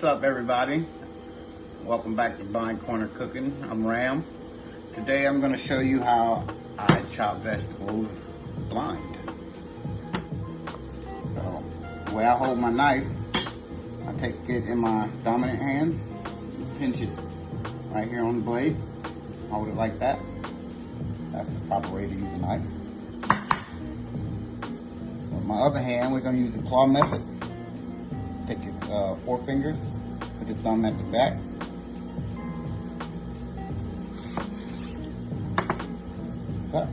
What's up, everybody? Welcome back to Blind Corner Cooking. I'm Ram. Today I'm going to show you how I chop vegetables blind. So, the way I hold my knife, I take it in my dominant hand, pinch it right here on the blade, hold it like that. That's the proper way to use a knife. With my other hand, we're going to use the claw method. Take your four fingers, put your thumb at the back. Cut.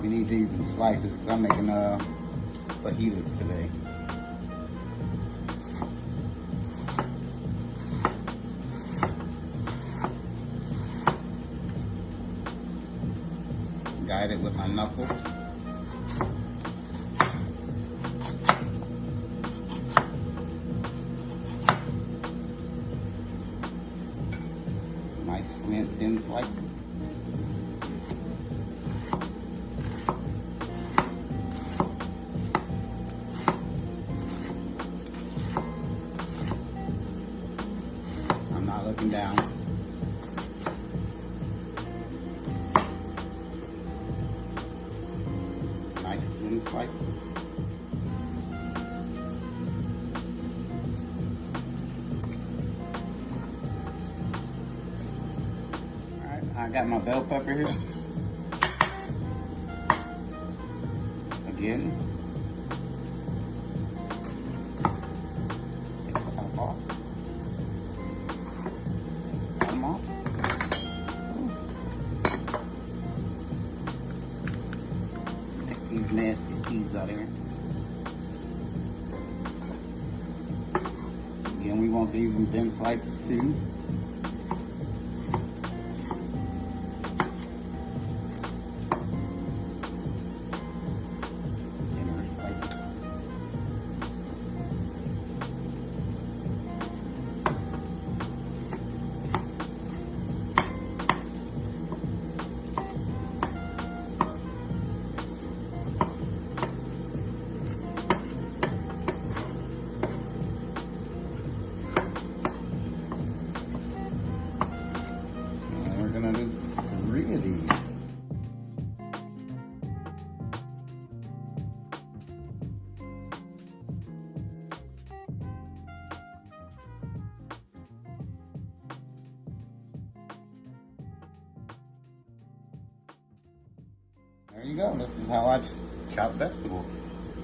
We need these in slices because I'm making fajitas today. Guide it with my knuckles. Nice thin slices. I'm not looking down. Nice thin slices. I got my bell pepper here. Again. Take the top off. Bottom off. Take these nasty seeds out of here. Again, we want these in thin slices too. We're gonna do 3 of these. There you go. This is how I chop vegetables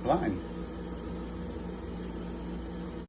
blind.